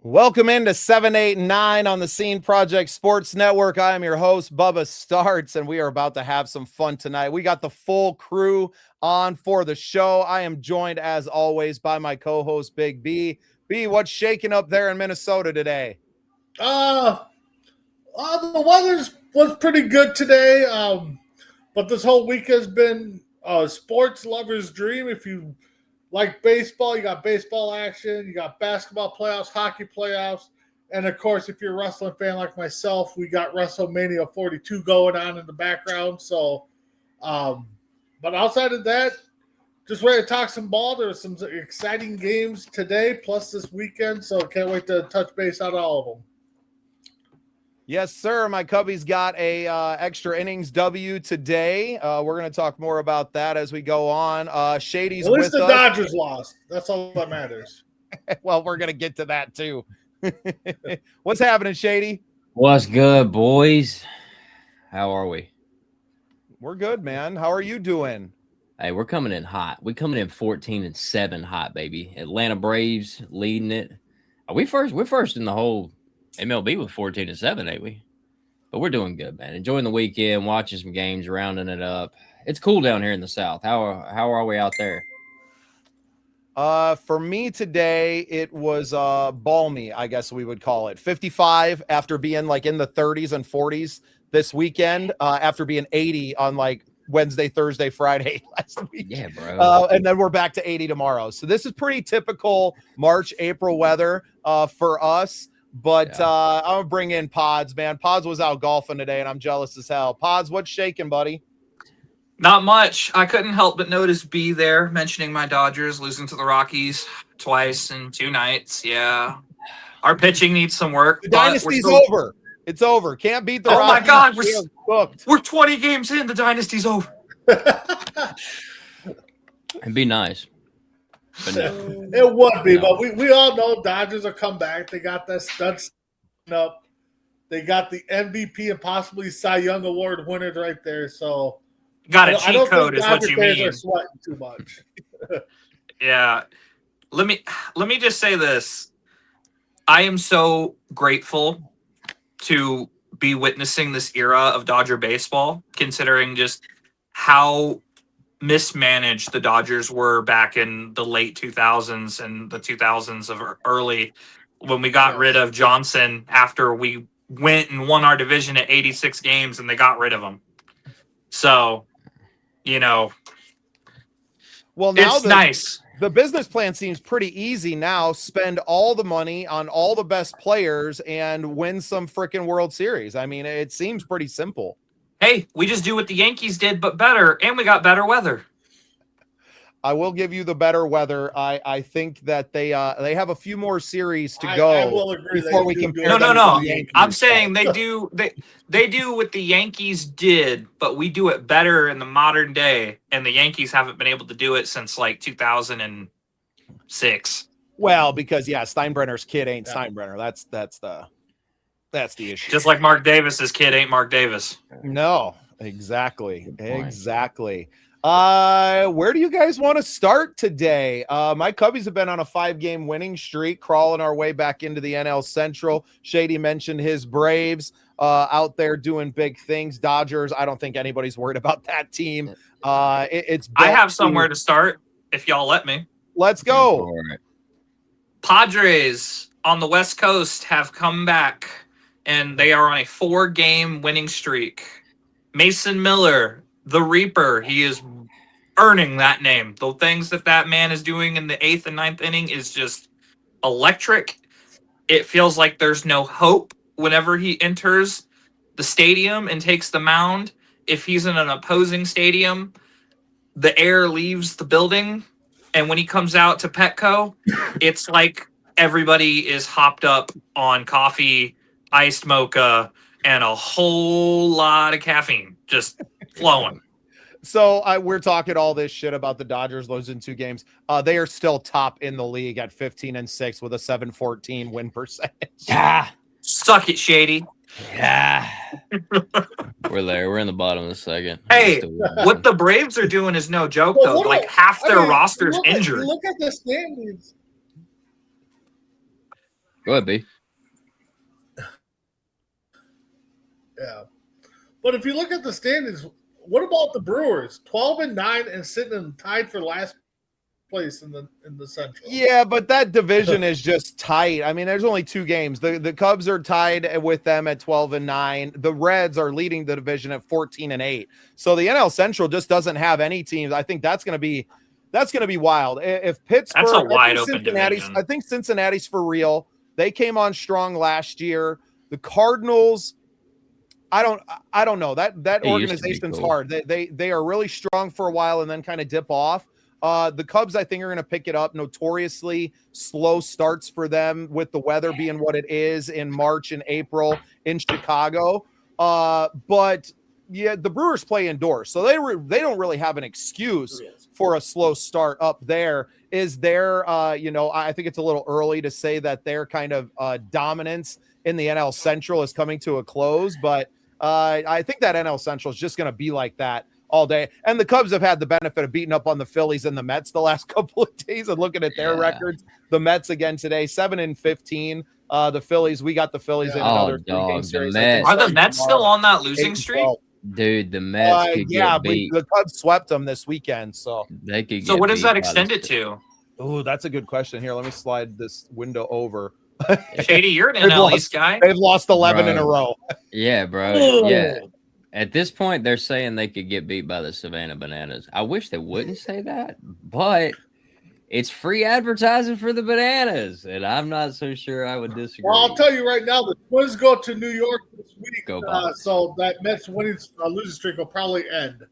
Welcome into 7, 8, and 9 on the Scene Project Sports Network. I am your host, Bubba Starts, and we are about to have some fun tonight. We got the full crew on for the show. I am joined, as always, by my co-host, Big B. B, what's shaking up there in Minnesota today? The weather was pretty good today, but this whole week has been a sports lover's dream. If you like baseball, you got baseball action, you got basketball playoffs, hockey playoffs, and of course, if you're a wrestling fan like myself, we got WrestleMania 42 going on in the background. So, but outside of that, just ready to talk some ball. There's some exciting games today, plus this weekend, so can't wait to touch base on all of them. Yes, sir. My Cubbies got a extra innings W today. We're going to talk more about that as we go on. Shady's at least with the us. Dodgers lost. That's all that matters. Well, we're going to get to that too. What's happening, Shady? What's good, boys? How are we? We're good, man. How are you doing? Hey, we're coming in hot. We're coming in 14-7 hot, baby. Atlanta Braves leading it. Are we first? We're first in the whole MLB with 14-7, ain't we? But we're doing good, man. Enjoying the weekend, watching some games, rounding it up. It's cool down here in the South. How are we out there? For me today, it was balmy, I guess we would call it. 55 after being like in the 30s and 40s this weekend, after being 80 on like Wednesday, Thursday, Friday last week. Yeah, bro. And then we're back to 80 tomorrow. So this is pretty typical March, April weather for us. But Yeah. I'm going to bring in Pods, man. Pods was out golfing today, and I'm jealous as hell. Pods, what's shaking, buddy? Not much. I couldn't help but notice B there mentioning my Dodgers losing to the Rockies twice in 2 nights. Yeah. Our pitching needs some work. The but dynasty's we're still... over. It's over. Can't beat the Oh my Rockies. God, We are cooked. we're 20 games in. The dynasty's over. It'd be nice. But no. It would be, No. but we all know Dodgers will come back. They got that stud up. They got the MVP and possibly Cy Young Award winners right there. So Got a I cheat don't code think is what Dodger you fans mean. are sweating too much. Yeah. Let me just say this. I am so grateful to be witnessing this era of Dodger baseball, considering just how mismanaged the Dodgers were back in the late 2000s and the 2000s of early, when we got rid of Johnson after we went and won our division at 86 games and they got rid of him. So, you know, Well, now it's nice. The business plan seems pretty easy now. Spend all the money on all the best players and win some freaking World Series. I mean, it seems pretty simple. Hey, we just do what the Yankees did, but better, and we got better weather. I will give you the better weather. I think that they have a few more series to go. I will agree before they we do compare good. them No. to the Yankees. I'm saying they do what the Yankees did, but we do it better in the modern day, and the Yankees haven't been able to do it since like 2006. Well, because Steinbrenner's kid ain't Yeah. Steinbrenner. That's the issue. Just like Mark Davis's kid ain't Mark Davis. No, exactly. Good point. Exactly. Where do you guys want to start today? My Cubbies have been on a 5-game winning streak, crawling our way back into the NL Central. Shady mentioned his Braves out there doing big things. Dodgers, I don't think anybody's worried about that team. It's I have somewhere to start if y'all let me. Let's go. All right. Padres on the West Coast have come back, and they are on a 4-game winning streak. Mason Miller, the Reaper, he is earning that name. The things that man is doing in the 8th and 9th inning is just electric. It feels like there's no hope whenever he enters the stadium and takes the mound. If he's in an opposing stadium, the air leaves the building. And when he comes out to Petco, it's like everybody is hopped up on coffee, iced mocha, and a whole lot of caffeine just flowing. So we're talking all this shit about the Dodgers losing 2 games. They are still top in the league at 15-6 with a 714 win percentage. Ah, Suck it, Shady. yeah. We're there. We're in the bottom of the second. Hey, Still winning. what the Braves are doing is no joke, Well, though. what Like, about- half their roster's look at injured. the standings. Go ahead, B. Yeah. But if you look at the standings, what about the Brewers? 12-9 and sitting tied for last place in the Central. Yeah, but that division is just tight. I mean, there's only 2 games. The Cubs are tied with them at 12-9. The Reds are leading the division at 14-8. So the NL Central just doesn't have any teams. I think that's going to be wild. If Pittsburgh, That's a wide open division. I think Cincinnati's for real. They came on strong last year. The Cardinals, I don't know. That organization's cool. hard. They are really strong for a while and then kind of dip off. The Cubs, I think, are going to pick it up. Notoriously slow starts for them with the weather being what it is in March and April in Chicago. But yeah, the Brewers play indoors, so they don't really have an excuse for a slow start up there. Is there, I think it's a little early to say that their kind of dominance in the NL Central is coming to a close, but I think that NL Central is just going to be like that all day. And the Cubs have had the benefit of beating up on the Phillies and the Mets the last couple of days and looking at their records. The Mets again today, 7-15. The Phillies, we got the Phillies in another 3-game series. Are the Mets still on that losing streak? Dude, the Mets could get beat. But the Cubs swept them this weekend, so they could. So what does that extend it to? Oh, that's a good question. Here, let me slide this window over. Shady, you're an NL East guy. They've lost 11 in a row. Yeah, bro. Yeah. At this point, they're saying they could get beat by the Savannah Bananas. I wish they wouldn't say that, but it's free advertising for the Bananas, and I'm not so sure I would disagree. Well, I'll tell you right now, the Twins go to New York this week, Go so that Mets winning losing streak will probably end.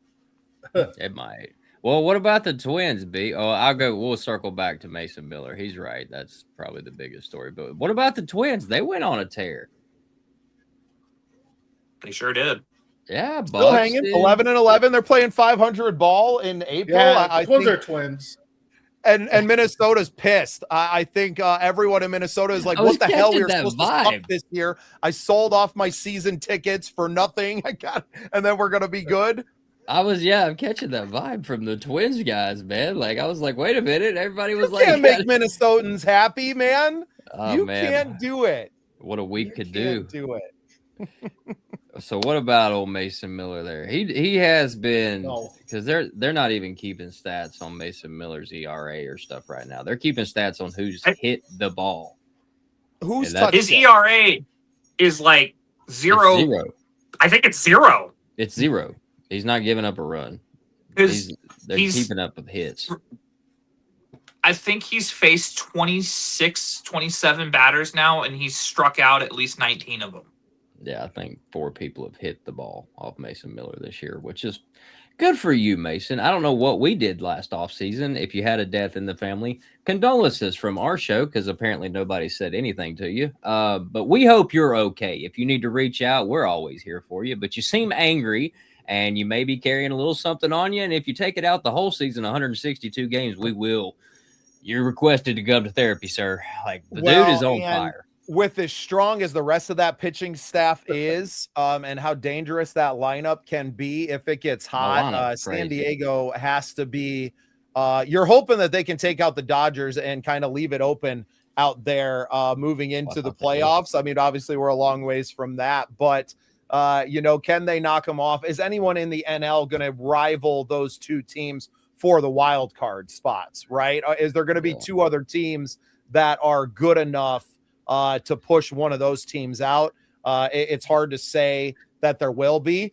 It might. Well, what about the Twins, B? Oh, we'll circle back to Mason Miller. He's right. That's probably the biggest story. But what about the Twins? They went on a tear. They sure did. Yeah, still hanging 11-11. They're playing 500 ball in April. Yeah, I Twins think, are Twins. And Minnesota's pissed. I think everyone in Minnesota is like, what the hell? We were supposed to suck this year. I sold off my season tickets for nothing. And then we're going to be good. I'm catching that vibe from the Twins guys, man. Like, I was like, wait a minute. Everybody was you can't make Minnesotans happy, man. Oh, man. Can't do it. What a week could do. Do it. So what about old Mason Miller there? He has been, because they're not even keeping stats on Mason Miller's ERA or stuff right now. They're keeping stats on who's hit the ball. Who's touched his ERA is like zero. I think it's 0. It's 0. He's not giving up a run. They're keeping up with hits. I think he's faced 26, 27 batters now, and he's struck out at least 19 of them. Yeah, I think 4 people have hit the ball off Mason Miller this year, which is good for you, Mason. I don't know what we did last offseason. If you had a death in the family, condolences from our show, because apparently nobody said anything to you. But we hope you're okay. If you need to reach out, we're always here for you. But you seem angry, and you may be carrying a little something on you. And if you take it out the whole season, 162 games, we will. You're requested to go to therapy, sir. Like, the dude is on fire. With as strong as the rest of that pitching staff is, and how dangerous that lineup can be if it gets hot, San Diego has to be. You're hoping that they can take out the Dodgers and kind of leave it open out there moving into the playoffs. I mean, obviously we're a long ways from that, but can they knock them off? Is anyone in the NL going to rival those 2 teams for the wild card spots? Right? Is there going to be 2 other teams that are good enough to push one of those teams out? It's hard to say that there will be.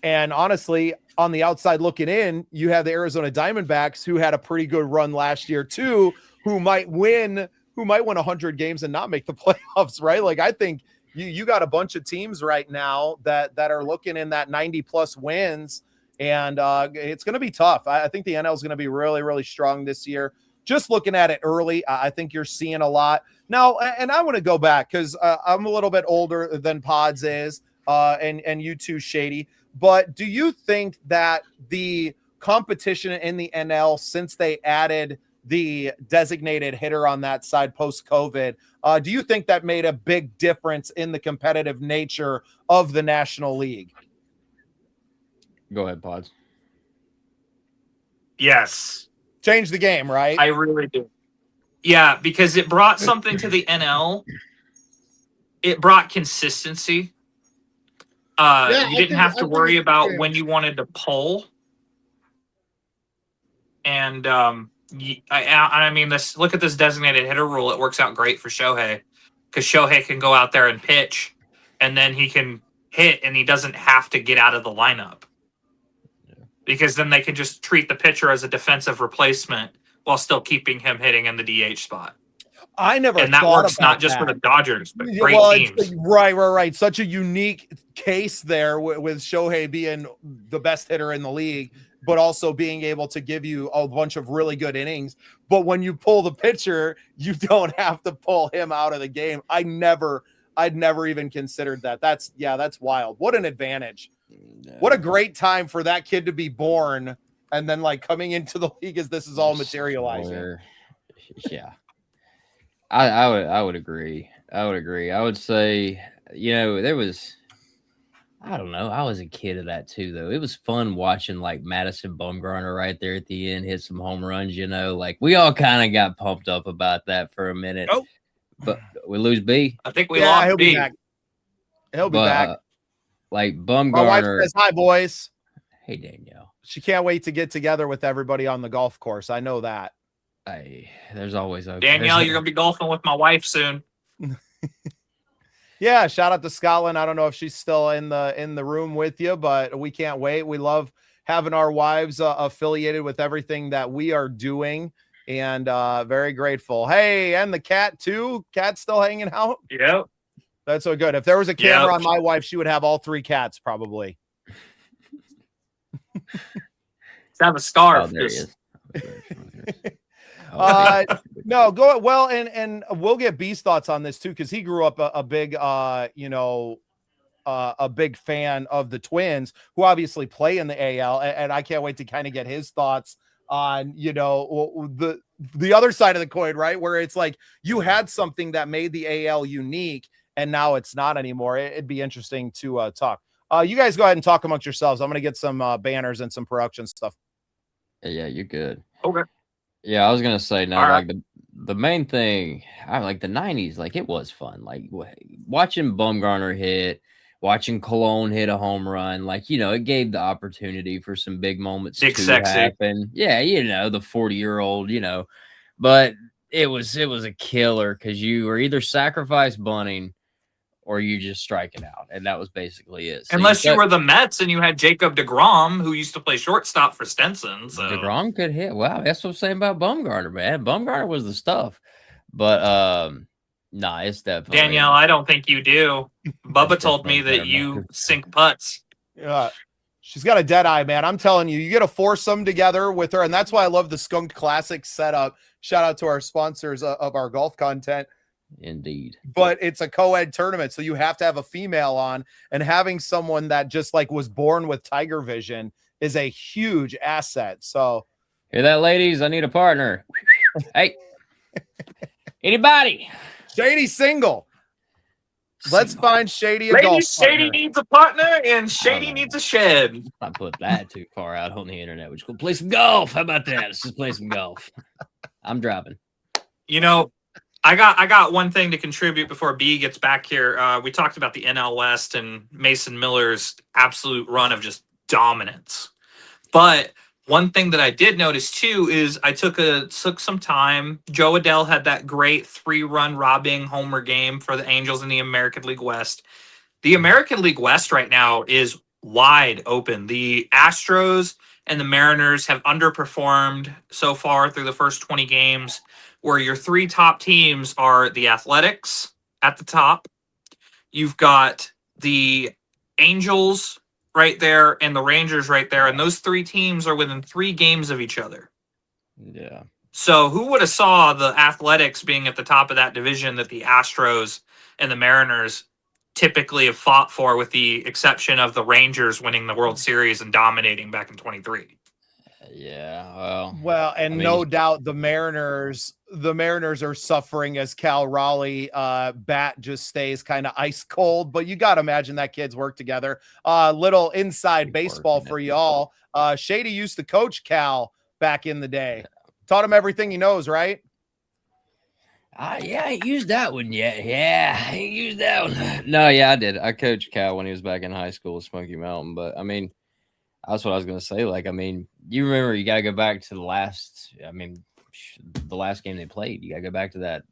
And honestly, on the outside looking in, you have the Arizona Diamondbacks, who had a pretty good run last year too, who might win 100 games and not make the playoffs, right? Like, I think you got a bunch of teams right now that are looking in that 90 plus wins, and it's going to be tough. I think the NL is going to be really, really strong this year. Just looking at it early, I think you're seeing a lot. Now, and I want to go back because I'm a little bit older than Pods is, and you too, Shady. But do you think that the competition in the NL, since they added the designated hitter on that side post-COVID, do you think that made a big difference in the competitive nature of the National League? Go ahead, Pods. Yes. Change the game, right? I really do. Yeah, because it brought something to the NL it brought consistency. You didn't have to worry about when you wanted to pull. And I mean, look at this designated hitter rule. It works out great for Shohei because Shohei can go out there and pitch, and then he can hit, and he doesn't have to get out of the lineup. Because then they can just treat the pitcher as a defensive replacement while still keeping him hitting in the DH spot. I never and that thought works about not just that. for the Dodgers, but great teams. Right. Such a unique case there with Shohei being the best hitter in the league, but also being able to give you a bunch of really good innings. But when you pull the pitcher, you don't have to pull him out of the game. I'd never even considered that. That's wild. What an advantage. Yeah. What a great time for that kid to be born and then like coming into the league as this is all materializing. Yeah. I would agree. I would say, there was, I don't know. I was a kid of that too, though. It was fun watching like Madison Bumgarner right there at the end hit some home runs. Like we all kind of got pumped up about that for a minute. Oh, but we lose B. I think we lost he'll B. be back. He'll be back. Like Bumgarner. My wife says hi, boys. Hey, Danielle. She can't wait to get together with everybody on the golf course. I know that. There's always Danielle, you're gonna be golfing with my wife soon. Yeah, shout out to Scotland. I don't know if she's still in the room with you, but we can't wait. We love having our wives affiliated with everything that we are doing, and very grateful. Hey, and the cat too. Cat's still hanging out. Yep, that's so good. If there was a camera on my wife, she would have all 3 cats probably. Have a scarf. Oh, there he is. No, go well, and we'll get B's thoughts on this too, because he grew up a big a big fan of the Twins, who obviously play in the AL, and I can't wait to kind of get his thoughts on the other side of the coin, right? Where it's like you had something that made the AL unique, and now it's not anymore. It'd be interesting to talk. You guys go ahead and talk amongst yourselves. I'm gonna get some banners and some production stuff. Yeah, you're good. Okay. Yeah, I was gonna say no. All right. Like the main thing, I like the '90s. Like it was fun. Like watching Bumgarner hit, watching Cologne hit a home run. Like it gave the opportunity for some big moments to happen. Yeah, the 40-year-old. But it was a killer because you were either sacrifice bunting or you just strike it out, and that was basically it. So unless you were the Mets and you had Jacob deGrom, who used to play shortstop for Stinson. So deGrom could hit. Wow, that's what I'm saying about Bumgarner, man. Bumgarner was the stuff. But nah, it's definitely Danielle. I don't think you do. Bubba told me that you sink putts. Yeah. She's got a dead eye, man. I'm telling you, you get a foursome together with her, and that's why I love the Skunked Classic setup. Shout out to our sponsors of our golf content. Indeed. But it's a co-ed tournament, so you have to have a female on, and having someone that just like was born with tiger vision is a huge asset. So hear that, ladies? I need a partner. Hey, anybody? Shady single. Let's find Shady a Lady golf Shady partner. needs a partner, and Shady needs a shed. I put that too far out on the internet. We're just gonna play some golf. How about that? Let's just play some golf. I'm driving. I got one thing to contribute before B gets back here. We talked about the NL West and Mason Miller's absolute run of just dominance. But one thing that I did notice too is I took some time. Joe Adele had that great 3-run robbing homer game for the Angels in the American League West. The American League West right now is wide open. The Astros and the Mariners have underperformed so far through the first 20 games, where your 3 top teams are the Athletics at the top. You've got the Angels right there and the Rangers right there. And those 3 teams are within 3 games of each other. Yeah. So who would have saw the Athletics being at the top of that division that the Astros and the Mariners typically have fought for, with the exception of the Rangers winning the World Series and dominating back in 23. Yeah, well, and no doubt the Mariners are suffering as Cal Raleigh bat just stays kind of ice cold, but you got to imagine that kids work together. Little inside baseball for y'all. Shady used to coach Cal back in the day. Taught him everything he knows, right? Yeah, I ain't used that one yet. Yeah, I ain't used that one. No, yeah, I did. I coached Cal when he was back in high school at Smoky Mountain. But I mean, that's what I was gonna say. Like, I mean, you remember you gotta go back to the last game they played. You gotta go back to that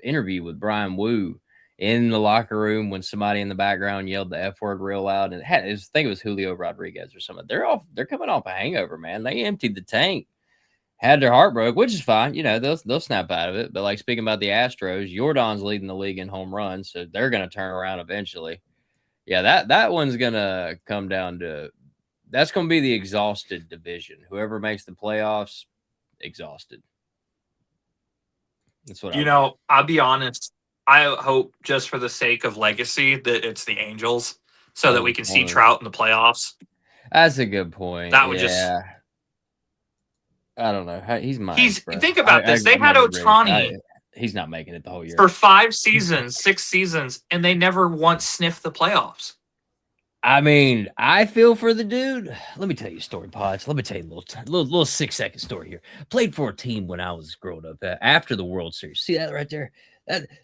interview with Brian Wu in the locker room when somebody in the background yelled the F word real loud. And I think it was Julio Rodriguez or something. They're coming off a hangover, man. They emptied the tank. Had their heart broke, which is fine. You know, they'll snap out of it. But like speaking about the Astros, Jordan's leading the league in home runs, so they're going to turn around eventually. Yeah, that one's going to come down to that's going to be the exhausted division. Whoever makes the playoffs, exhausted. That's what I'll be honest. I hope just for the sake of legacy that it's the Angels so that we can see Trout in the playoffs. That's a good point. That would I don't know. Think about this. They had Ohtani. He's not making it the whole year. For 5 seasons, 6 seasons, and they never once sniffed the playoffs. I mean, I feel for the dude. Let me tell you a story, Pods. Let me tell you a little 6-second story here. Played for a team when I was growing up after the World Series. See that right there?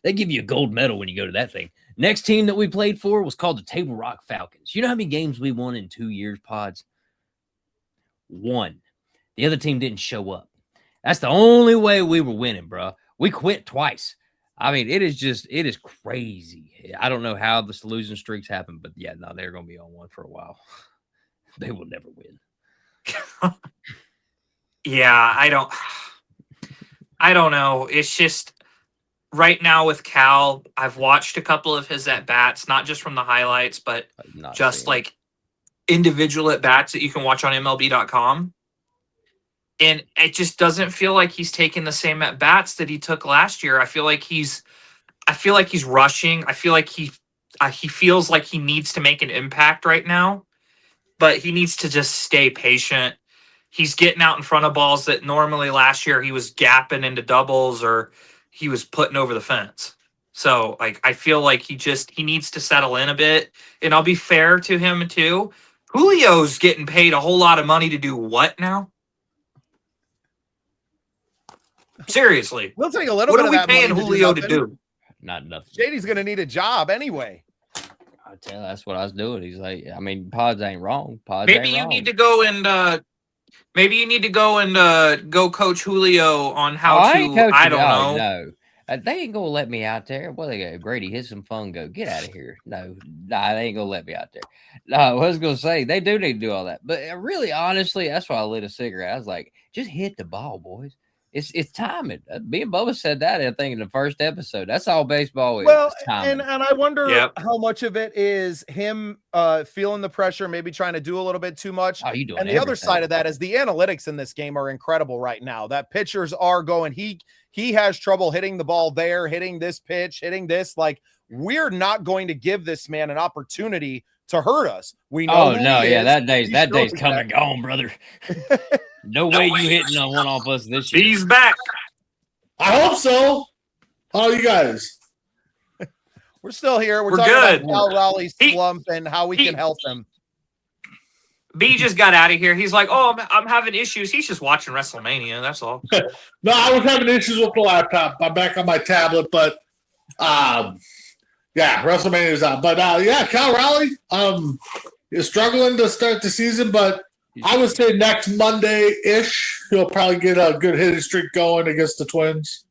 They give you a gold medal when you go to that thing. Next team that we played for was called the Table Rock Falcons. You know how many games we won in 2 years, Pods? 1. The other team didn't show up. That's the only way we were winning, bro. We quit twice. I mean, it is crazy. I don't know how the losing streaks happen, but yeah, no, they're going to be on one for a while. They will never win. Yeah, I don't know. It's just right now with Cal, I've watched a couple of his at-bats, not just from the highlights, but just like individual at-bats that you can watch on MLB.com. And it just doesn't feel like he's taking the same at bats that he took last year. I feel like he's rushing. I feel like he feels like he needs to make an impact right now, but he needs to just stay patient. He's getting out in front of balls that normally last year he was gapping into doubles or he was putting over the fence. So like, I feel like he needs to settle in a bit, and I'll be fair to him too. Julio's getting paid a whole lot of money to do what now? Seriously, we'll take a little bit of that. What are we paying Julio to do? Not enough. JD's going to need a job anyway. I tell you, that's what I was doing. He's like, I mean, Pods ain't wrong. Maybe you need to go and go coach Julio on how to. I don't know. No, they ain't gonna let me out there. Well, they go, Grady, hit some fun. Go get out of here. No, they ain't gonna let me out there. No, I was gonna say they do need to do all that, but really, honestly, that's why I lit a cigarette. I was like, just hit the ball, boys. It's timing. Me and Bubba said that, I think, in the first episode. That's all baseball is. Well, and I wonder how much of it is him feeling the pressure, maybe trying to do a little bit too much. Oh, you doing and the other side of that is the analytics in this game are incredible right now. That pitchers are going, he has trouble hitting the ball there, hitting this pitch, hitting this. Like, we're not going to give this man an opportunity to hurt us. We know. Oh no, yeah, that day's come and gone, brother. No way you hitting on one off us this year. He's back. I hope so. How are you guys? We're still here. We're talking good. about Cal Raleigh's slump and how we can help him. B just got out of here. He's like, "Oh, I'm having issues." He's just watching WrestleMania. That's all. No, I was having issues with the laptop. I'm back on my tablet, but yeah, WrestleMania is out. But yeah, Cal Raleigh is struggling to start the season, but I would say next Monday-ish, he'll probably get a good hitting streak going against the Twins.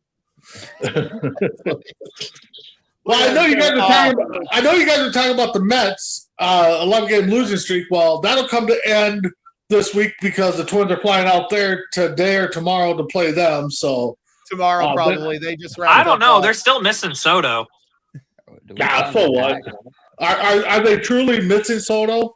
Well, I know you guys are talking about the Mets, 11-game losing streak. Well, that'll come to end this week because the Twins are flying out there today or tomorrow to play them. So tomorrow, probably they just. I don't know. They're still missing Soto. Yeah, so what? Are they truly missing Soto?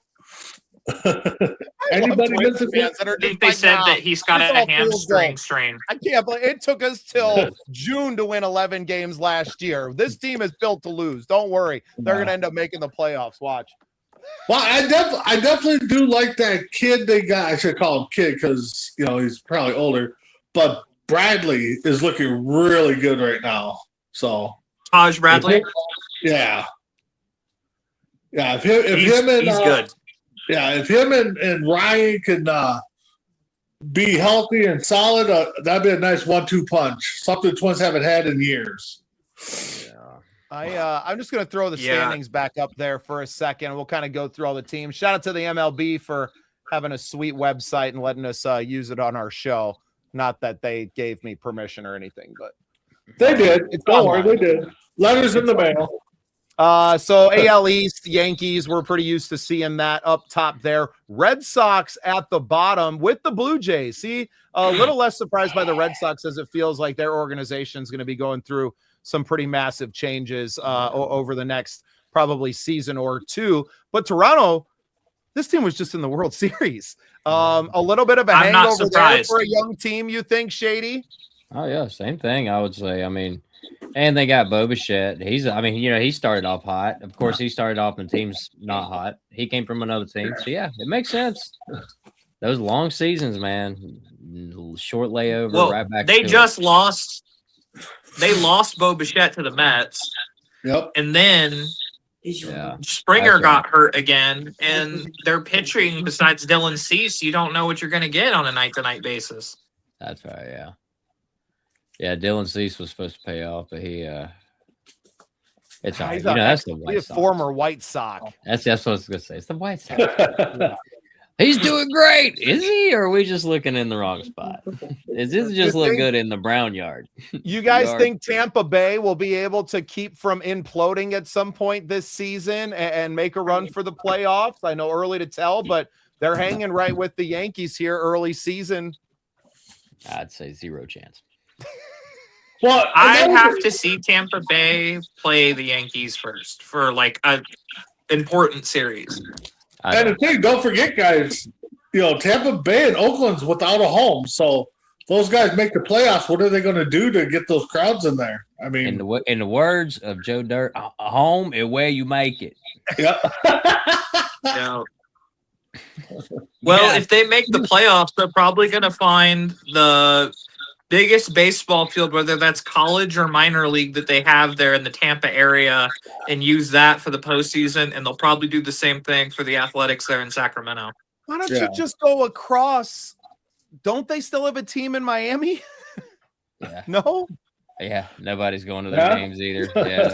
Anybody missing? I think they said that he's got a hamstring strain. I can't believe it took us till June to win 11 games last year. This team is built to lose. Don't worry, they're going to end up making the playoffs. Watch. Well, I definitely do like that kid they got. I should call him kid because he's probably older, but Bradley is looking really good right now. So Taj Bradley. Yeah. If him and he's good. Yeah, if him and Ryan can be healthy and solid, that'd be a nice 1-2 punch. Something the Twins haven't had in years. I'm just going to throw the standings back up there for a second. We'll kind of go through all the teams. Shout out to the MLB for having a sweet website and letting us use it on our show. Not that they gave me permission or anything, but they did. Don't worry, they did. Letters in the mail. So AL East, Yankees, we're pretty used to seeing that up top there. Red Sox at the bottom with the Blue Jays. See, a little less surprised by the Red Sox as it feels like their organization is going to be going through some pretty massive changes over the next probably season or two. But Toronto, this team was just in the World Series. A little bit of a hangover there for a young team, you think, Shady? Oh, yeah, same thing, I would say. I mean, and they got Bo Bichette. He started off hot. Of course, he started off in teams not hot. He came from another team. So, yeah, it makes sense. Those long seasons, man. Short layover, right back to it. They lost Bo Bichette to the Mets. Yep. And then Springer got hurt again. And their pitching, besides Dylan Cease, you don't know what you're going to get on a night-to-night basis. That's right, yeah. Yeah, Dylan Cease was supposed to pay off, but it's all right. That's the White Sox. Former White Sox. That's what I was going to say. It's the White Sox. He's doing great. Is he? Or are we just looking in the wrong spot? Is this just look good in the brown yard? You guys think Tampa Bay will be able to keep from imploding at some point this season and make a run for the playoffs? I know early to tell, but they're hanging right with the Yankees here early season. I'd say 0 chance. Well, I have to see Tampa Bay play the Yankees first for like an important series. And the thing, don't forget, guys, Tampa Bay and Oakland's without a home. So those guys make the playoffs. What are they going to do to get those crowds in there? I mean, in the words of Joe Dirt, a home is where you make it. Yep. Yeah. Well, if they make the playoffs, they're probably going to find the biggest baseball field, whether that's college or minor league, that they have there in the Tampa area and use that for the postseason. And they'll probably do the same thing for the Athletics there in Sacramento. Why don't you just go across? Don't they still have a team in Miami? Yeah. No? Yeah, nobody's going to their games either. Yeah.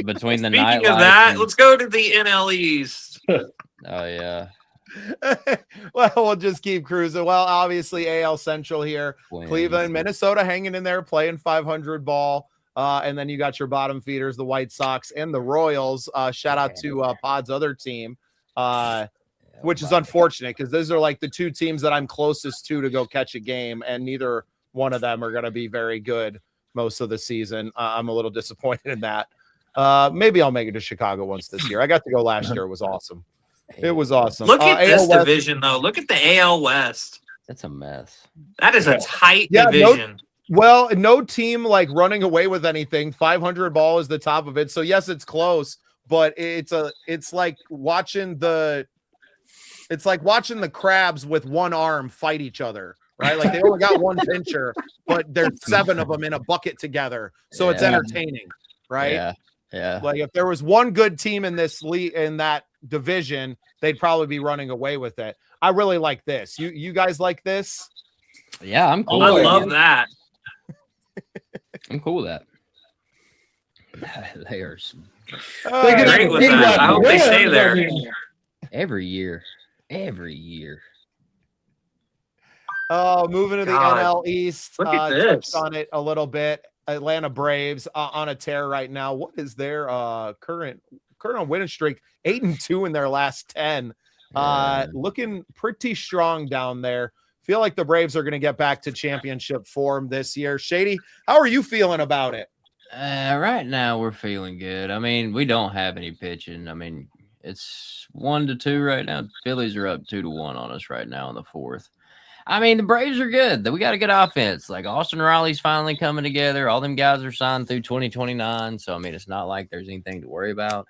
Between the night. Speaking of that, let's go to the NL East. Oh, yeah. Well, we'll just keep cruising. Well, obviously AL Central here. Cleveland, Minnesota hanging in there playing 500 ball. And then you got your bottom feeders, the White Sox and the Royals. Shout out to Pod's other team, which is unfortunate because those are like the two teams that I'm closest to go catch a game, and neither one of them are going to be very good most of the season. I'm a little disappointed in that. Maybe I'll make it to Chicago once this year. I got to go last year. It was awesome. It was awesome. Look at this division, though. Look at the AL West. That's a mess. That is a tight division. No team like running away with anything. 500 ball is the top of it. So yes, it's close, but it's like watching the crabs with one arm fight each other, right? Like they only got one pincher, but there's 7 of them in a bucket together. So it's entertaining, right? Yeah. Yeah. Like if there was one good team in this league, in that division, they'd probably be running away with it. I really like this. You guys like this? Yeah, I'm cool. I love that. I'm cool with that. They are great with that. I hope they stay there. Every year. Oh, moving to the NL East. Look at this. Touched on it a little bit. Atlanta Braves on a tear right now. What is their current winning streak? 8-2 in their last 10. Looking pretty strong down there. Feel like the Braves are going to get back to championship form this year. Shady, how are you feeling about it? Right now we're feeling good. I mean, we don't have any pitching. I mean, it's 1-2 right now. Phillies are up 2-1 on us right now in the 4th. I mean, the Braves are good. We got a good offense. Like Austin Riley's finally coming together. All them guys are signed through 2029. So I mean, it's not like there's anything to worry about.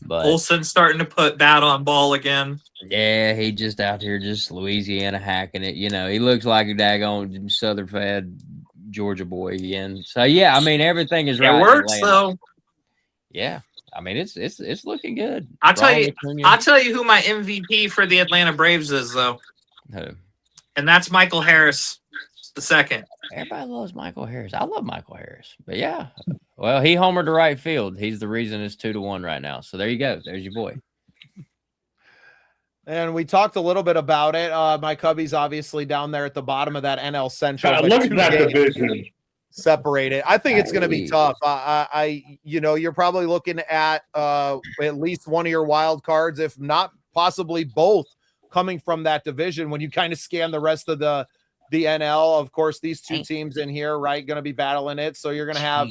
But Olsen's starting to put bat on ball again. Yeah, he just out here, just Louisiana hacking it. He looks like a daggone Southern fed Georgia boy again. So yeah, I mean, everything is right. It works though. Yeah, I mean, it's looking good. I'll tell you who my MVP for the Atlanta Braves is though. Who? and that's Michael Harris the second. Everybody loves Michael Harris. I love Michael Harris. But yeah, well, he homered to right field. He's the reason it's 2-1 right now. So there you go. There's your boy. And we talked a little bit about it. My Cubbies obviously down there at the bottom of that NL Central. God, look at that division. Separated. I think it's going to be tough. You're probably looking at least one of your wild cards, if not possibly both, coming from that division. When you kind of scan the rest of the NL, of course, these two teams in here, right, going to be battling it. So you're going to have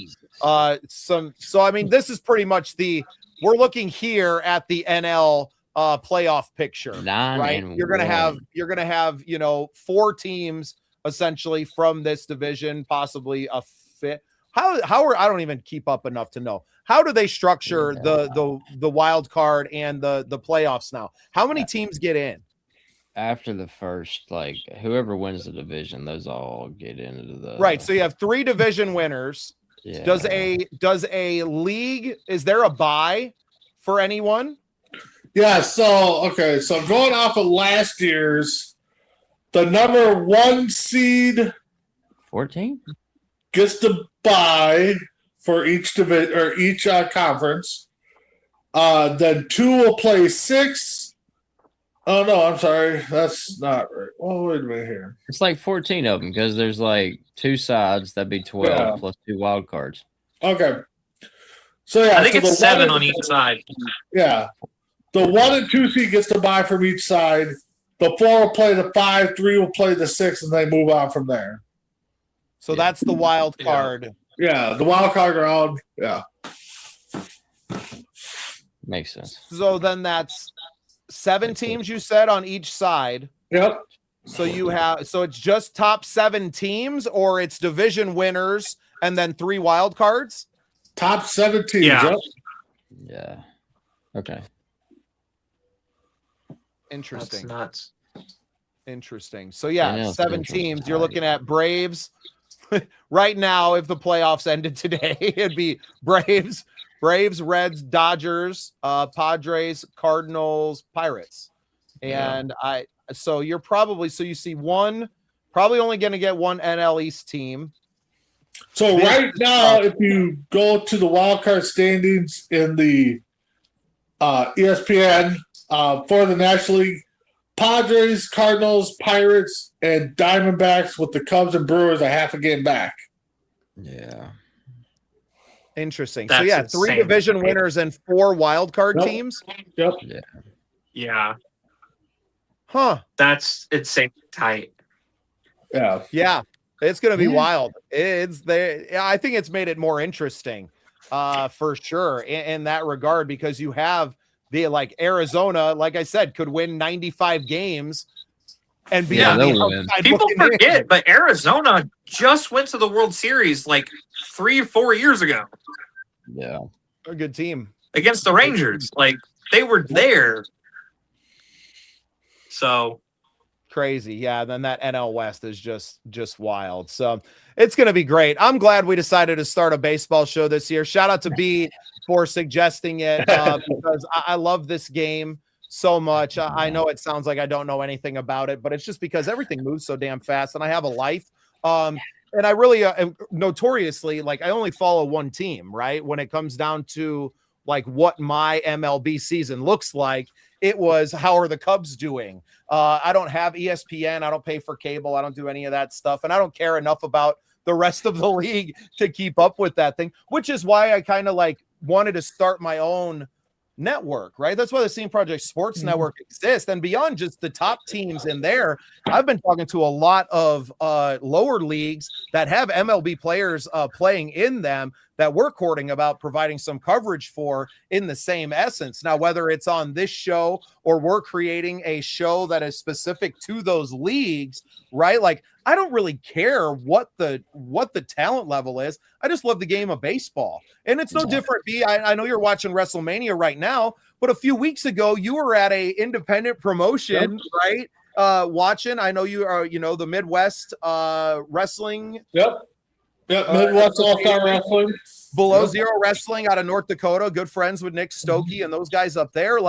some. So I mean, this is pretty much we're looking here at the NL playoff picture, right? You're going to have 4 teams essentially from this division, possibly a fit. How are, I don't even keep up enough to know, how do they structure the wild card and the playoffs now? How many teams get in after the first, like whoever wins the division, those all get into the right? So you have 3 division winners. Yeah. Does a league, is there a bye for anyone? Yeah, so going off of last year's, the number 1 seed 14 gets to bye for each division or each conference. Then 2 will play 6. Oh no, I'm sorry, that's not right. Oh, wait a minute here. It's like 14 of them because there's like 2 sides. That'd be 12 plus 2 wild cards. Okay. So yeah, I think it's 7 on each side. Yeah. The 1 and 2 seed gets to bye from each side. The 4 will play the 5, 3 will play the 6, and they move on from there. So that's the wild card. Yeah, the wild card round. Yeah. Makes sense. So then that's 7 teams you said on each side. Yep. So it's just top 7 teams, or it's division winners and then 3 wild cards? Top 7 teams. Yeah. Yep. Yeah. Okay. Interesting. That's nuts. Interesting. So yeah, 7 teams. You're Right. looking at Braves. Right now, if the playoffs ended today, it'd be Braves, Reds, Dodgers, Padres, Cardinals, Pirates. And you see one, probably only going to get one NL East team. So right now, if you go to the wild card standings in the ESPN for the National League, Padres, Cardinals, Pirates, and Diamondbacks with the Cubs and Brewers a half a game back. Yeah. Interesting. That's so yeah, insane. 3 division winners and 4 wild card teams. Yep. Yeah. Huh. That's insane tight. Yeah. Yeah. It's going to be wild. I think it's made it more interesting for sure in that regard, because you have Arizona, like I said, could win 95 games and be on the outside. People looking forget, in. but Arizona just went to the World Series like 3 or 4 years ago Yeah. They're a good team against the Rangers. Like, they were there. So crazy. Yeah. Then that NL West is just wild. So it's going to be great. I'm glad we decided to start a baseball show this year. Shout out to B for suggesting it because I love this game so much. I know it sounds like I don't know anything about it, but it's just because everything moves so damn fast and I have a life. And I really notoriously, I only follow one team, right? When it comes down to what my MLB season looks like, it was, how are the Cubs doing? I don't have ESPN. I don't pay for cable. I don't do any of that stuff. And I don't care enough about the rest of the league to keep up with that thing, which is why I kind of wanted to start my own network, right? That's why the Scene Project Sports Network exists. And beyond just the top teams in there, I've been talking to a lot of lower leagues that have MLB players playing in them that we're courting about providing some coverage for in the same essence. Now, whether it's on this show or we're creating a show that is specific to those leagues, right? I don't really care what the talent level is. I just love the game of baseball. And it's no different. B, I know you're watching WrestleMania right now, but a few weeks ago you were at a independent promotion, right? Watching. I know you are, the Midwest Wrestling. Yep. Midwest All-Star Wrestling. Below Zero Wrestling out of North Dakota. Good friends with Nick Stokey and those guys up there.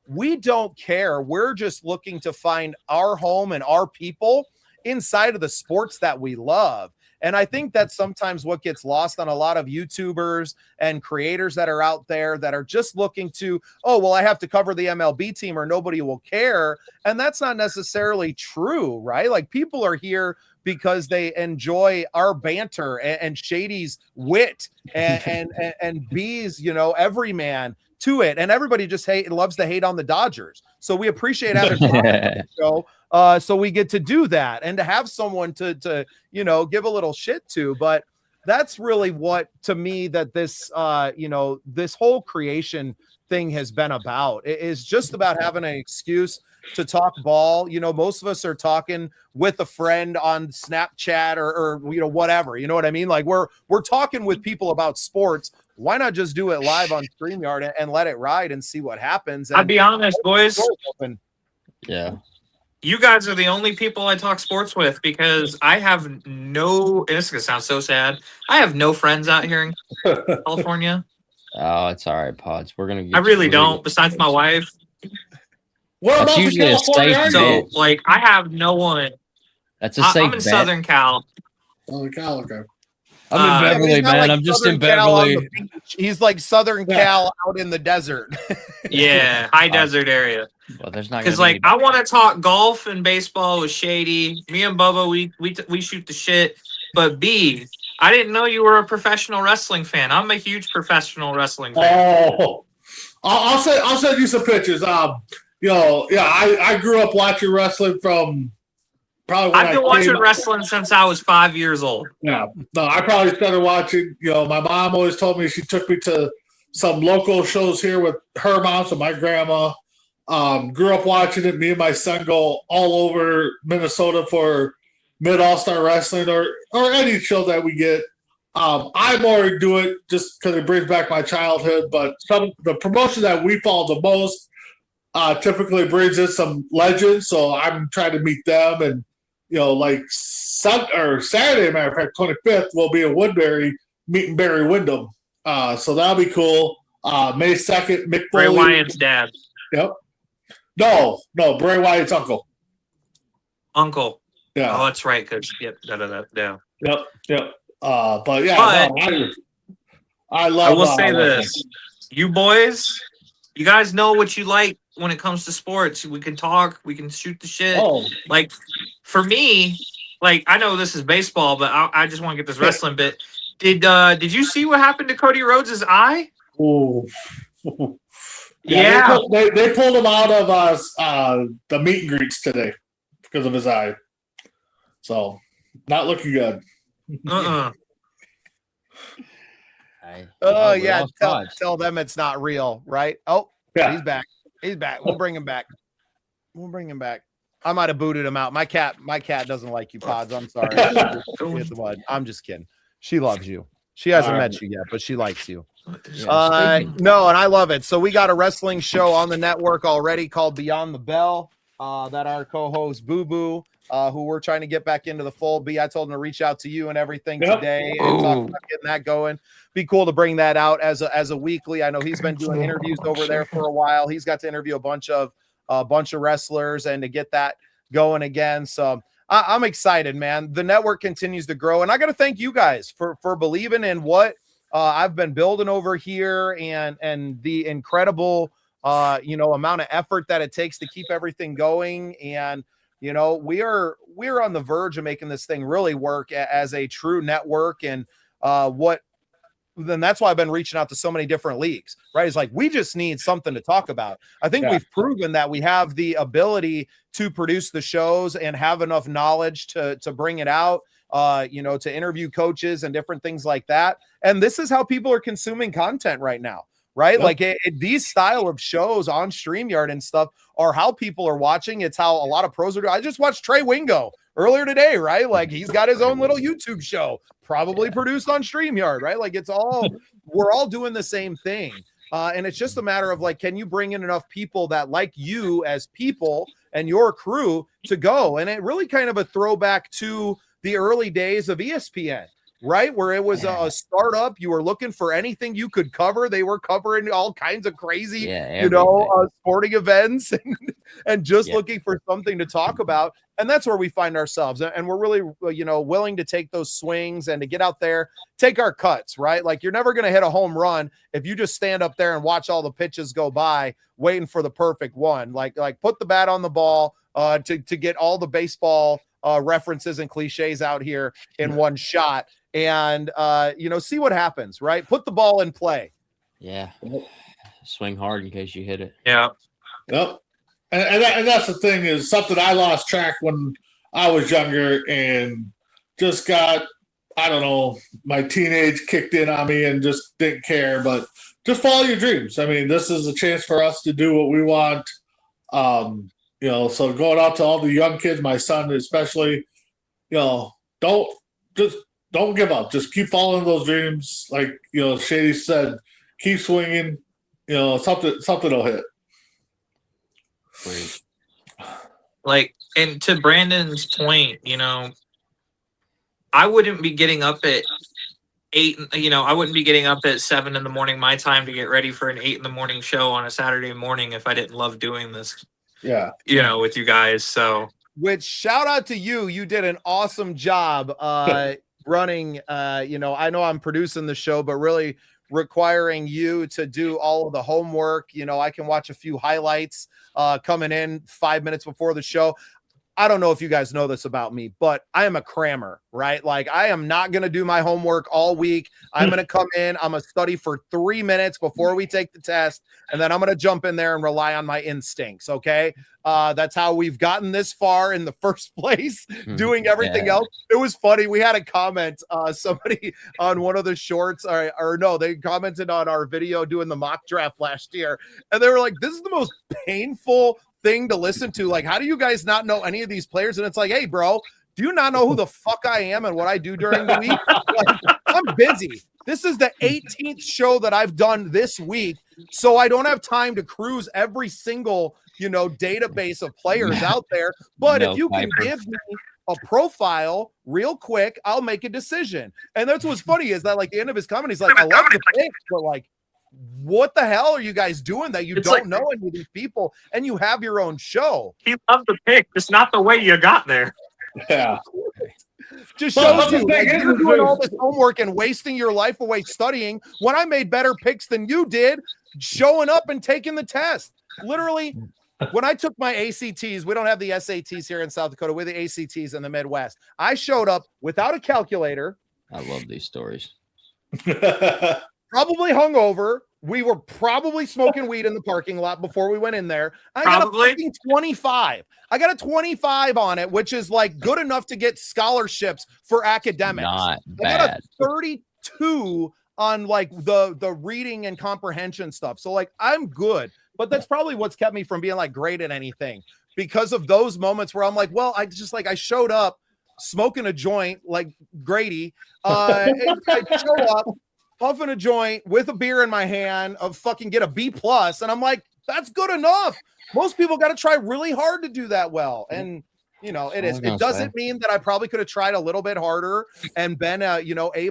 We don't care. We're just looking to find our home and our people inside of the sports that we love. And I think that's sometimes what gets lost on a lot of YouTubers and creators that are out there that are just looking to, oh, well, I have to cover the MLB team or nobody will care. And that's not necessarily true, right? Like, people are here because they enjoy our banter and Shady's wit and B's, everyman to it. And everybody just loves to hate on the Dodgers. So we appreciate having Bob on the show. So we get to do that and to have someone to give a little shit to. But that's really what, to me, that this this whole creation thing has been about. It is just about having an excuse to talk ball. Most of us are talking with a friend on Snapchat or whatever. You know what I mean? Like, we're talking with people about sports. Why not just do it live on StreamYard and let it ride and see what happens? I'll be honest, boys. Yeah. You guys are the only people I talk sports with, because I have no, and this is going to sound so sad, I have no friends out here in California. Oh, it's all right, Pods. We're going to I really don't, besides my wife. What That's about usually a safe California? bet. So, like, I have no one. That's a safe I'm in bet. Southern Cal. Oh, Cal, okay. I'm in He's Beverly, not man. like I'm just in Southern Cal on Beverly. the beach. He's like Southern Cal out in the desert. Yeah, high desert area. Well, there's not Because, gonna like, be I want to talk golf and baseball with Shady. Me and Bubba, we shoot the shit. But B, I didn't know you were a professional wrestling fan. I'm a huge professional wrestling fan. Oh, I'll send you some pictures. I grew up watching wrestling from probably when I've been watching wrestling since I was 5 years old. Yeah, no, I probably started watching. My mom always told me, she took me to some local shows here with her mom, so my grandma. Grew up watching it. Me and my son go all over Minnesota for Mid All-Star Wrestling or any show that we get. I more do it just because it brings back my childhood. But the promotion that we follow the most typically brings in some legends. So I'm trying to meet them. And, like Saturday, matter of fact, 25th, will be in Woodbury meeting Barry Windham. So that'll be cool. May 2nd, Mick Bray Foley. Wyatt's dad. Yep. No, Bray Wyatt's uncle. Uncle. Yeah. Oh, that's right. Because, yeah. Yep. But yeah, I love. I will say this. You boys, you guys know what you like when it comes to sports. We can talk. We can shoot the shit. Oh, Like, for me, like, I know this is baseball, but I just want to get this wrestling bit. Did you see what happened to Cody Rhodes' eye? ooh. Yeah. They pulled him out of the meet and greets today because of his eye. So, not looking good. Uh-uh. Oh, we yeah. lost Pods. Tell them it's not real, right? Oh, Yeah. he's back. We'll bring him back. I might have booted him out. My cat doesn't like you, Pods. I'm sorry. I'm just kidding. She loves you. She hasn't met you yet, but she likes you. No, and I love it. So we got a wrestling show on the network already called Beyond the Bell that our co-host Boo Boo, who we're trying to get back into the fold. B, I told him to reach out to you and everything today and talk about getting that going. Be cool to bring that out as a weekly. I know he's been doing interviews over there for a while. He's got to interview a bunch of wrestlers and to get that going again. So I'm excited, man. The network continues to grow, and I got to thank you guys for believing in what I've been building over here and the incredible amount of effort that it takes to keep everything going. And we're on the verge of making this thing really work as a true network. And then that's why I've been reaching out to so many different leagues, right? It's like, we just need something to talk about. I think we've proven that we have the ability to produce the shows and have enough knowledge to bring it out, to interview coaches and different things like that. And this is how people are consuming content right now, right? Like these style of shows on StreamYard and stuff are how people are watching. It's how a lot of pros are doing. I just watched Trey Wingo earlier today, right? Like, he's got his own little YouTube show, probably produced on StreamYard, right? Like, we're all doing the same thing. And it's just a matter of, like, can you bring in enough people that like you as people and your crew to go? And it really kind of a throwback to the early days of ESPN, right? Where it was a startup. You were looking for anything you could cover. They were covering all kinds of crazy, sporting events and just looking for something to talk about. And that's where we find ourselves. And we're really, willing to take those swings and to get out there, take our cuts, right? Like you're never going to hit a home run if you just stand up there and watch all the pitches go by waiting for the perfect one. Like put the bat on the ball to get all the baseball references and cliches out here in one shot and, see what happens, right? Put the ball in play. Yeah. Swing hard in case you hit it. Yeah. Yep. And that's the thing is something I lost track when I was younger and just got, I don't know, my teenage kicked in on me and just didn't care. But just follow your dreams. I mean, this is a chance for us to do what we want. So going out to all the young kids, my son especially, don't give up. Just keep following those dreams. Like, Shady said, keep swinging. Something will hit. Great. Like, and to Brandon's point, I wouldn't be getting up at 8, I wouldn't be getting up at 7 in the morning, my time, to get ready for an 8 in the morning show on a Saturday morning if I didn't love doing this. Yeah. With you guys. So, which shout out to you. You did an awesome job running. I know I'm producing the show, but really requiring you to do all of the homework. I can watch a few highlights coming in 5 minutes before the show. I don't know if you guys know this about me, but I am a crammer, right? Like I am not going to do my homework all week. I'm going to come in. I'm going to study for 3 minutes before we take the test. And then I'm going to jump in there and rely on my instincts. Okay. That's how we've gotten this far in the first place, doing everything else. It was funny. We had a comment, somebody on one of the shorts they commented on our video doing the mock draft last year. And they were like, this is the most painful thing to listen to. Like, how do you guys not know any of these players? And it's like, hey, bro, do you not know who the fuck I am and what I do during the week? Like, I'm busy. This is the 18th show that I've done this week, so I don't have time to cruise every single, database of players out there. But if you can give me a profile real quick, I'll make a decision. And that's what's funny is that, like, the end of his comment, he's like, I love the pick, but like, what the hell are you guys doing that you don't know any of these people and you have your own show? He loved the pick, just not the way you got there. Yeah. Just shows you like, you're doing all this homework and wasting your life away studying when I made better picks than you did, showing up and taking the test. Literally, when I took my ACTs, we don't have the SATs here in South Dakota. We're the ACTs in the Midwest. I showed up without a calculator. I love these stories. Probably hungover. We were probably smoking weed in the parking lot before we went in there. I got a fucking 25. I got a 25 on it, which is like good enough to get scholarships for academics. Not I got bad. a 32 on like the reading and comprehension stuff. So like I'm good, but that's probably what's kept me from being like great at anything, because of those moments where I'm like, well, I showed up smoking a joint like Grady. I show up puffing a joint with a beer in my hand of fucking get a B+. And I'm like, that's good enough. Most people got to try really hard to do that well. And, it is. It doesn't mean that I probably could have tried a little bit harder and been a, A+.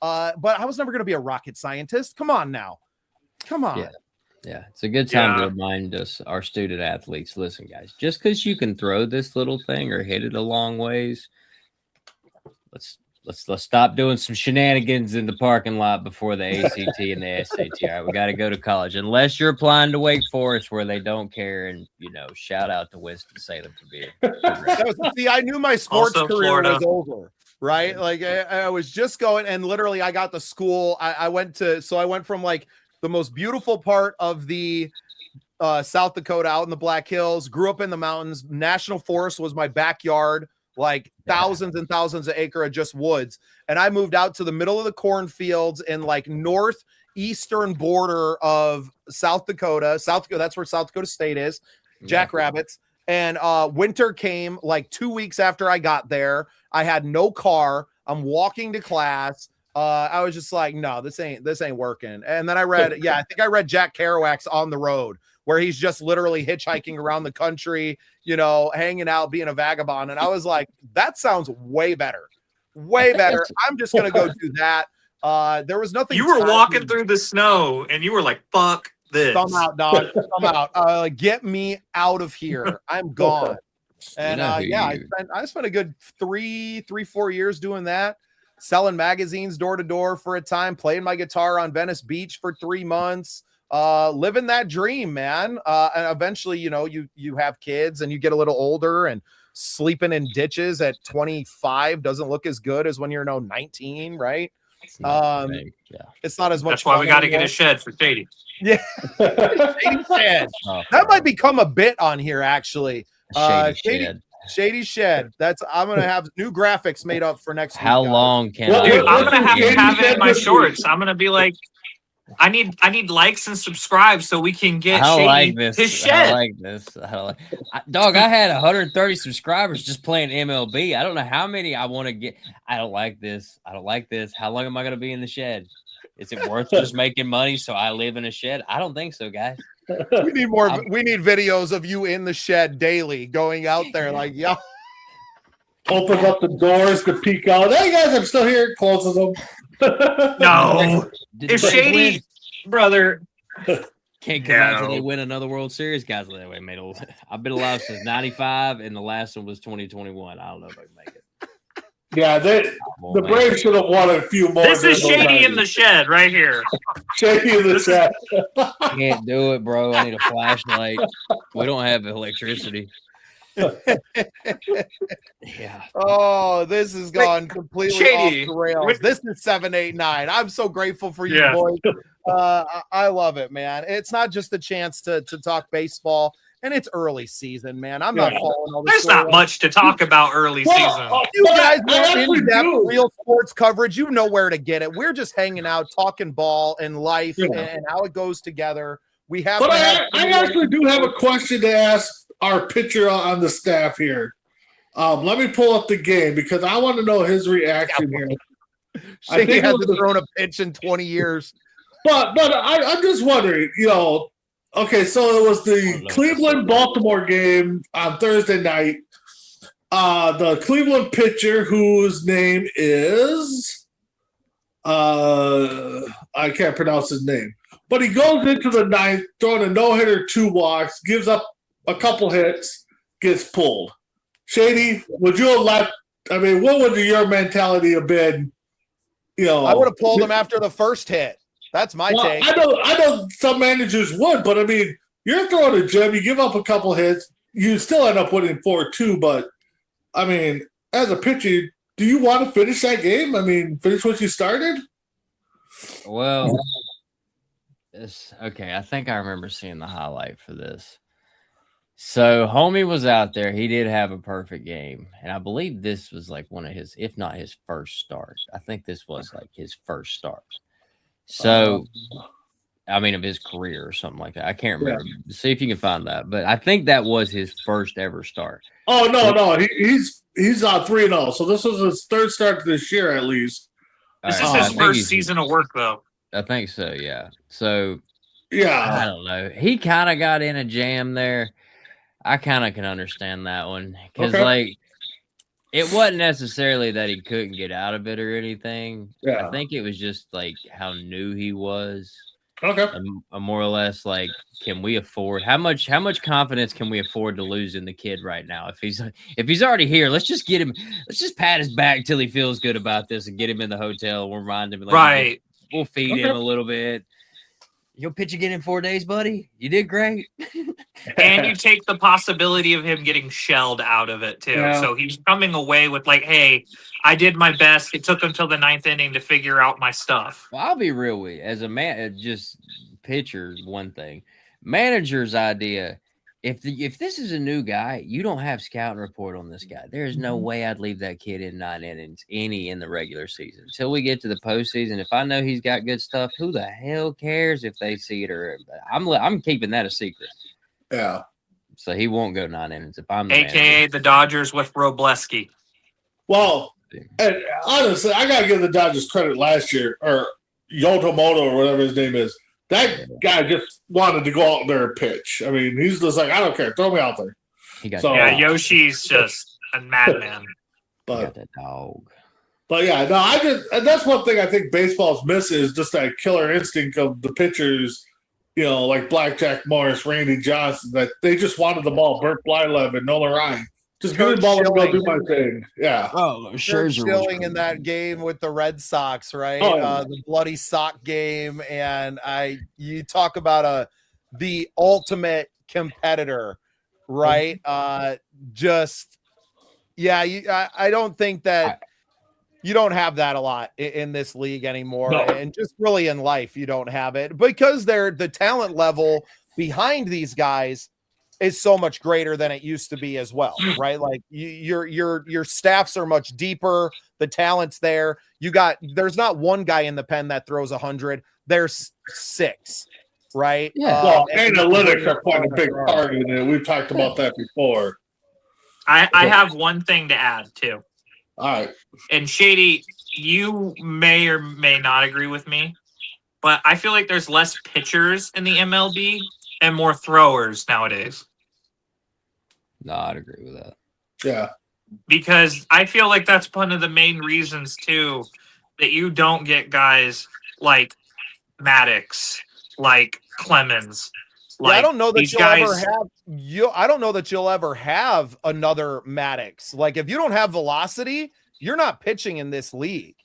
But I was never going to be a rocket scientist. Come on now. Come on. Yeah. It's a good time to remind us, our student athletes, listen, guys, just because you can throw this little thing or hit it a long ways, Let's stop doing some shenanigans in the parking lot before the ACT and the SAT. All right, we got to go to college, unless you're applying to Wake Forest where they don't care. And shout out to Winston-Salem for being. See, I knew my sports Also career Florida. was over, right? Like I was just going, and literally I got to school. I went from like the most beautiful part of the South Dakota out in the Black Hills, grew up in the mountains. National Forest was my backyard. Like thousands and thousands of acre of just woods. And I moved out to the middle of the cornfields in like northeastern border of South Dakota. That's where South Dakota State is, Jackrabbits. And winter came like 2 weeks after I got there. I had no car. I'm walking to class. I was just like, no, this ain't working. And then I read, I think I read Jack Kerouac's On the Road, where he's just literally hitchhiking around the country, hanging out, being a vagabond. And I was like, that sounds way better. Way better. I'm just gonna go do that. There was nothing. You were walking through the snow and you were like, fuck this. Come out, dog. Come out. Get me out of here. I'm gone. And I spent a good 4 years doing that, selling magazines door to door for a time, playing my guitar on Venice Beach for 3 months, living that dream, man. And eventually, you have kids and you get a little older, and sleeping in ditches at 25 doesn't look as good as when you're 19, right? It's not as much. That's why we got to get a shed for Shady. Yeah. Shady shed. That might become a bit on here, actually. Shady shed. I'm gonna have new graphics made up for next week. How long can dude, I'm gonna have it in my shorts. I'm gonna be like, I need likes and subscribe so we can get Shady his shed. I like this. Dog, I had 130 subscribers just playing MLB. I don't know how many I want to get. I don't like this. How long am I gonna be in the shed? Is it worth just making money so I live in a shed? I don't think so, guys. We need more. We need videos of you in the shed daily, going out there like, yo. Opens up the doors to peek out. Hey guys, I'm still here. Closes them. No, if Shady, brother, can't come out until they win another World Series, guys. Anyway, I've been alive since '95, and the last one was 2021. I don't know if I can make it. Yeah, the Braves should have won a few more. This is Shady in the shed right here. Shady in the shed. Can't do it, bro. I need a flashlight. We don't have electricity. Yeah. Oh, this has gone completely Shady. off the rails. This is 789. I'm so grateful for you, boys. I love it, man. It's not just a chance to talk baseball. And it's early season, man. I'm not following all this. There's not much to talk about early season. You guys want in-depth real sports coverage. You know where to get it. We're just hanging out, talking ball and life and how it goes together. We have. But I actually do have a question to ask our pitcher on the staff here. Let me pull up the game because I want to know his reaction here. Shady hasn't thrown a pitch in 20 years. But I'm just wondering, okay, so it was the Cleveland-Baltimore game on Thursday night. The Cleveland pitcher, whose name is I can't pronounce his name, but he goes into the ninth, throwing a no-hitter, 2 walks, gives up a couple hits, gets pulled. Shady, would you have left? I mean, what would your mentality have been? I would have pulled him after the first hit. That's my take. I know some managers would, but I mean, you're throwing a gem, you give up a couple hits, you still end up winning 4-2. But I mean, as a pitcher, do you want to finish that game? I mean, finish what you started? Well, okay. I think I remember seeing the highlight for this. So homie was out there. He did have a perfect game. And I believe this was like one of his, if not his first start. I think this was like his first start. So, I mean, of his career or something like that. I can't remember. Yeah. See if you can find that. But I think that was his first ever start. Oh, no. He's on 3-0. So this was his third start this year, at least. This is his first season of work, though. I think so, yeah. So, yeah. I don't know. He kind of got in a jam there. I kind of can understand that one. Because, it wasn't necessarily that he couldn't get out of it or anything. Yeah. I think it was just like how new he was. Okay. And more or less like, can we afford how much confidence can we afford to lose in the kid right now? If he's already here, let's just get him. Let's just pat his back till he feels good about this and get him in the hotel. We'll remind him. Right. We'll feed him a little bit. You'll pitch again in 4 days, buddy. You did great. And you take the possibility of him getting shelled out of it, too. Yeah. So he's coming away with like, hey, I did my best. It took until the 9th inning to figure out my stuff. Well, I'll be real with you. As a man, just pitcher, one thing. Manager's idea, if this is a new guy, you don't have scouting report on this guy. There is no way I'd leave that kid in 9 innings, any in the regular season. Until we get to the postseason, if I know he's got good stuff, who the hell cares if they see it or I'm keeping that a secret. Yeah. So he won't go 9 innings if I'm the AKA manager. The Dodgers with Robleski. Well, and honestly, I gotta give the Dodgers credit last year, or Yotomoto or whatever his name is. That guy just wanted to go out there and pitch. I mean, he's just like, I don't care. Throw me out there. Yoshi's just a madman. But that dog. But yeah, no, and that's one thing I think baseball's missing is just that killer instinct of the pitchers, like Blackjack Morris, Randy Johnson, that they just wanted the ball. Burt Blylev and Nolan Ryan. Just give me the ball and go do my thing. Yeah. Oh, Scherzer chilling in that game with the Red Sox, right? The bloody sock game. And you talk about the ultimate competitor, right? I don't think that you don't have that a lot in this league anymore. No. And just really in life, you don't have it because the talent level behind these guys is so much greater than it used to be as well, right? Like your staffs are much deeper. The talent's there. There's not one guy in the pen that throws 100. There's 6, right? Yeah. Well, analytics are playing a big part in it. We've talked about that before. I have one thing to add too. All right. And Shady, you may or may not agree with me, but I feel like there's less pitchers in the MLB and more throwers nowadays. No, I'd agree with that. Yeah. Because I feel like that's one of the main reasons too that you don't get guys like Maddox, like Clemens. I don't know that I don't know that you'll ever have another Maddox. Like if you don't have velocity, you're not pitching in this league,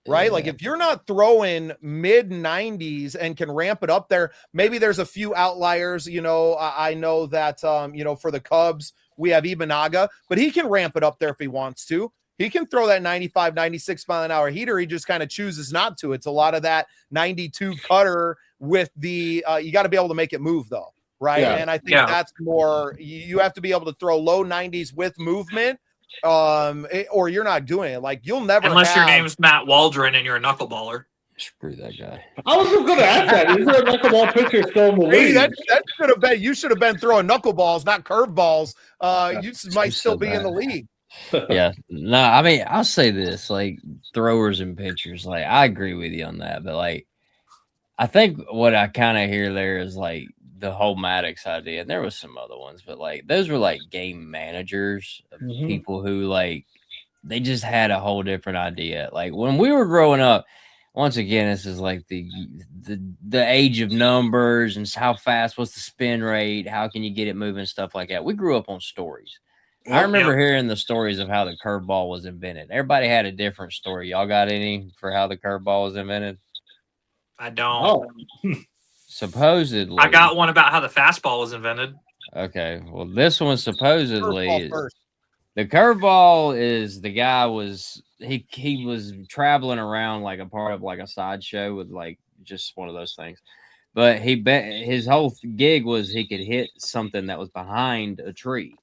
right? Yeah. Like if you're not throwing mid 90s and can ramp it up there, maybe there's a few outliers. I know that for the Cubs we have Ibanaga, but he can ramp it up there if he wants to. He can throw that 95, 96 mile an hour heater. He just kind of chooses not to. It's a lot of that 92 cutter with you got to be able to make it move though. Right. Yeah. And I think that's more, you have to be able to throw low 90s with movement or you're not doing it. Like you'll never, unless your name's Matt Waldron and you're a knuckleballer. Screw that guy. I was just going to ask that. Is there a knuckleball pitcher still in the league? That you should have been throwing knuckleballs, not curveballs. You might still be in the league. Yeah. No, I mean, I'll say this, like throwers and pitchers, like I agree with you on that, but like I think what I kind of hear there is like the whole Maddox idea, and there was some other ones, but like those were like game managers, people who like they just had a whole different idea. Like when we were growing up, once again, this is like the age of numbers and how fast, what's the spin rate, how can you get it moving, stuff like that. We grew up on stories. I remember hearing the stories of how the curveball was invented. Everybody had a different story. Y'all got any for how the curveball was invented? I don't. Supposedly. I got one about how the fastball was invented. Okay. Well, this one supposedly. The curveball is the guy was he was traveling around like a part of like a sideshow with like just one of those things. But his whole gig was he could hit something that was behind a tree.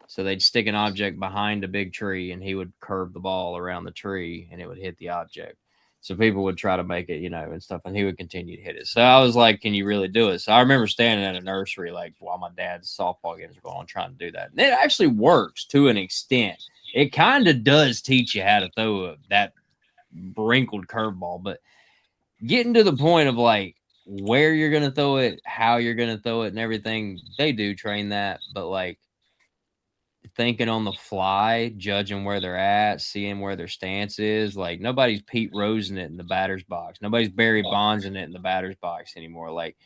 So they'd stick an object behind a big tree and he would curve the ball around the tree and it would hit the object. So people would try to make it, and stuff, and he would continue to hit it. So I was like, can you really do it? So I remember standing at a nursery, like, while my dad's softball games were going on, trying to do that. And it actually works to an extent. It kind of does teach you how to throw that wrinkled curveball. But getting to the point of, like, where you're going to throw it, how you're going to throw it, and everything, they do train that. But, like, thinking on the fly, judging where they're at, seeing where their stance is. Like nobody's Pete Rosing it in the batter's box. Nobody's Barry Bonds in it in the batter's box anymore. Like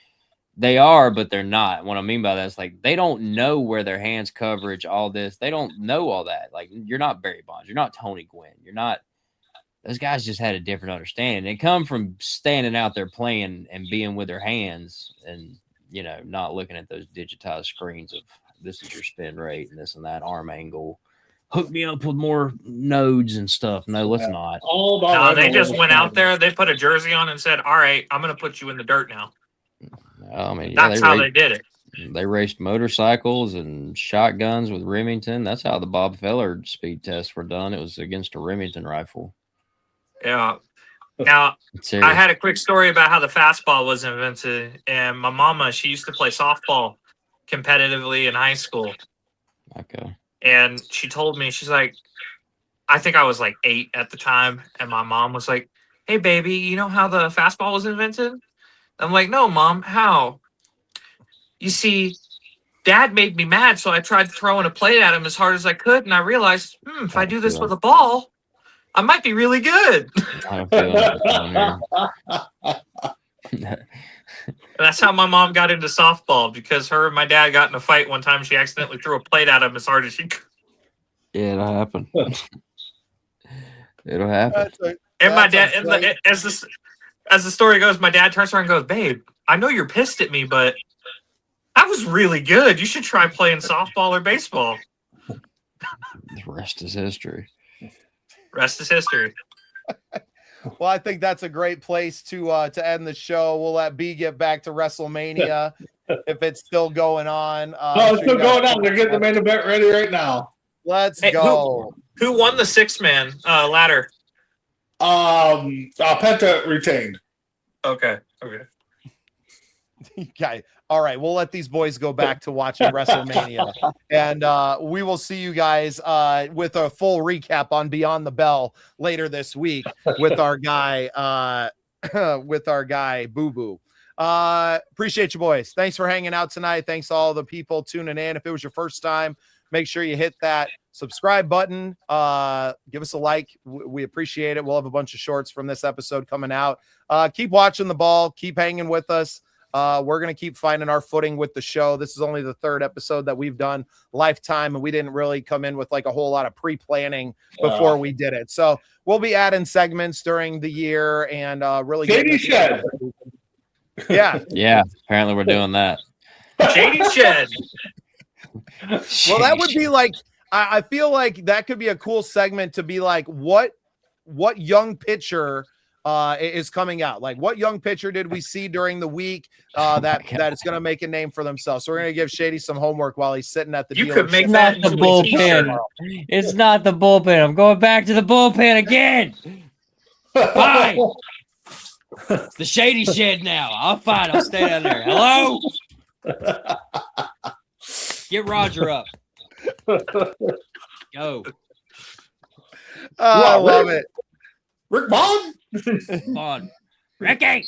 they are, but they're not. What I mean by that is like they don't know where their hands coverage, all this. They don't know all that. Like you're not Barry Bonds. You're not Tony Gwynn. You're not. Those guys just had a different understanding. They come from standing out there playing and being with their hands and, not looking at those digitized screens of this is your spin rate and this and that arm angle. Hook me up with more nodes and stuff. No, let's not. All about they just went out there. They put a jersey on and said, all right, I'm going to put you in the dirt now. I mean, that's how they did it. They raced motorcycles and shotguns with Remington. That's how the Bob Feller speed tests were done. It was against a Remington rifle. Yeah. Now, I had a quick story about how the fastball was invented. And my mama, she used to play softball competitively in high school. Okay. And she told me, she's like, I think I was like 8 at the time. And my mom was like, hey, baby, you know how the fastball was invented? I'm like, no, Mom, how? You see, Dad made me mad, so I tried throwing a plate at him as hard as I could. And I realized, if I do this with a ball, I might be really good. I have a feeling it's on here. That's how my mom got into softball, because her and my dad got in a fight one time. She accidentally threw a plate at him as hard as she could. Yeah, it'll happen. It'll happen. And my dad, as the story goes, my dad turns around and goes, "Babe, I know you're pissed at me, but I was really good. You should try playing softball or baseball." The rest is history. Rest is history. Well, I think that's a great place to end the show. We'll let B get back to WrestleMania if it's still going on. No, it's still going on. They're getting the main event ready right now. Let's go. Who won the 6-man ladder? Penta retained. Okay. Okay. All right. We'll let these boys go back to watching WrestleMania. And we will see you guys with a full recap on Beyond the Bell later this week with our guy, Boo Boo. Appreciate you boys. Thanks for hanging out tonight. Thanks to all the people tuning in. If it was your first time, make sure you hit that subscribe button. Give us a like. We appreciate it. We'll have a bunch of shorts from this episode coming out. Keep watching the ball. Keep hanging with us. We're going to keep finding our footing with the show. This is only the 3rd episode that we've done lifetime, and we didn't really come in with like a whole lot of pre-planning before we did it. So we'll be adding segments during the year and really Shady Shed. Yeah. Yeah, apparently we're doing that. Shady Shed. Well, that would be like, I feel like that could be a cool segment to be like, what young pitcher is coming out? Like, what young pitcher did we see during the week that is going to make a name for themselves? So we're going to give Shady some homework while he's sitting at the You could make Not that the into a t-shirt. bullpen. It's not the bullpen. I'm going back to the bullpen again. Fine. It's the Shady Shed now. I'm fine. I'll stay down there. Hello? Get Roger up. Go. I love it. Rick Bond? Come on. Ricky.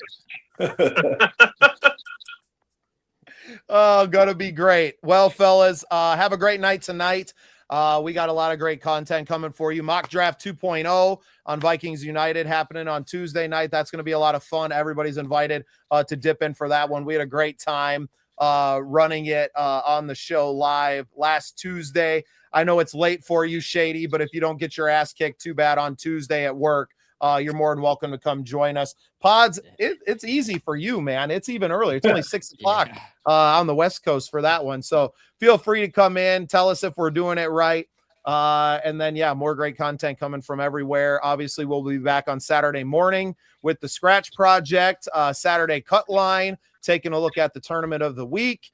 Oh, gonna be great. Well, fellas, have a great night tonight. We got a lot of great content coming for you. Mock Draft 2.0 on Vikings United happening on Tuesday night. That's going to be a lot of fun. Everybody's invited to dip in for that one. We had a great time running it on the show live last Tuesday. I know it's late for you, Shady, but if you don't get your ass kicked too bad on Tuesday at work, you're more than welcome to come join us. Pods, it's easy for you, man. It's even early. It's only 6 o'clock on the West Coast for that one. So feel free to come in. Tell us if we're doing it right. And then, more great content coming from everywhere. Obviously, we'll be back on Saturday morning with the Scratch Project, Saturday Cut Line, taking a look at the tournament of the week,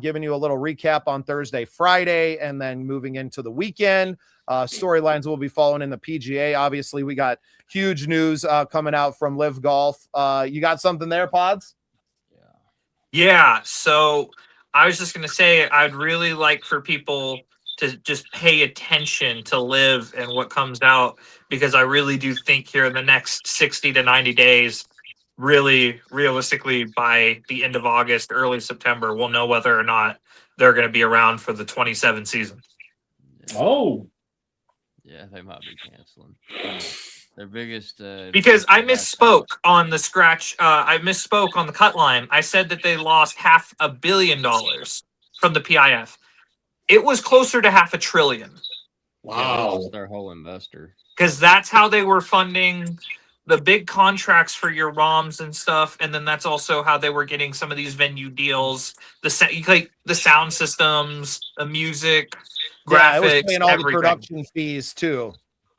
giving you a little recap on Thursday, Friday, and then moving into the weekend. Storylines will be following in the PGA. Obviously, we got huge news coming out from LIV Golf. You got something there, Pods? Yeah. So I was just going to say, I'd really like for people to just pay attention to LIV and what comes out, because I really do think here in the next 60 to 90 days, really realistically by the end of August, early September, we'll know whether or not they're going to be around for the 27 season. Oh. Yeah, they might be canceling. Their biggest because I misspoke on the Scratch. I misspoke on the Cut Line. I said that they lost $500 million from the PIF. It was closer to $500 billion. Wow, yeah, their whole investor. Because that's how they were funding the big contracts for your ROMs and stuff, and then that's also how they were getting some of these venue deals, the sound systems, the music, graphics, it was paying all everything. the production fees too.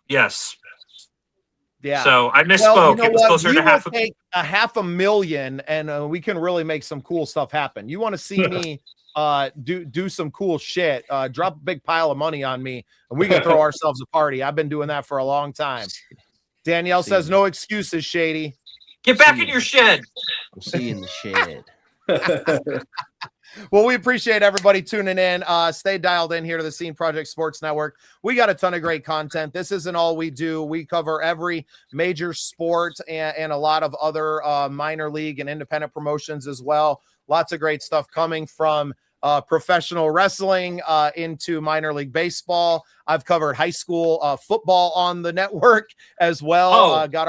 Yes. Yeah. So I misspoke. Well, you know it was what? closer We to will take $500,000, and we can really make some cool stuff happen. You want to see me do some cool shit? Drop a big pile of money on me, and we can throw ourselves a party. I've been doing that for a long time. Danielle says no excuses, Shady. Get back in your shed. We'll see you in the shed. Well, we appreciate everybody tuning in. Stay dialed in here to the Scene Project Sports Network. We got a ton of great content. This isn't all we do. We cover every major sport and a lot of other minor league and independent promotions as well. Lots of great stuff coming from professional wrestling into minor league baseball. I've covered high school football on the network as well. Oh. Got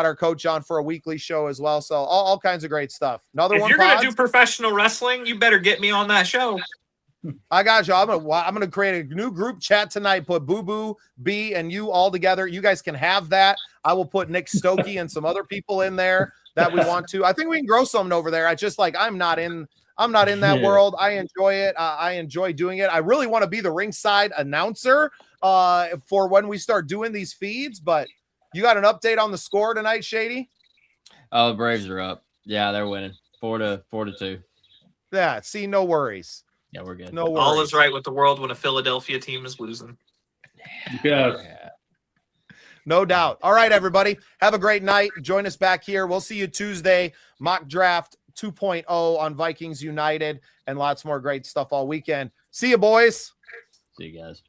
our coach on for a weekly show as well. So all kinds of great stuff. Another If one. you're Pods? gonna do professional wrestling, you better get me on that show. I got you. I'm gonna create a new group chat tonight. Put Boo Boo, B, and you all together. You guys can have that. I will put Nick Stokey and some other people in there that we want to. I think we can grow something over there. I just I'm not in that world. I enjoy it. I enjoy doing it. I really want to be the ringside announcer for when we start doing these feeds. But you got an update on the score tonight, Shady? Oh, the Braves are up. Yeah, they're winning 4-2. Yeah. See, no worries. Yeah, we're good. No worries. All is right with the world when a Philadelphia team is losing. Yeah. No doubt. All right, everybody. Have a great night. Join us back here. We'll see you Tuesday. Mock draft 2.0 on Vikings United and lots more great stuff all weekend. See you, boys. See you guys.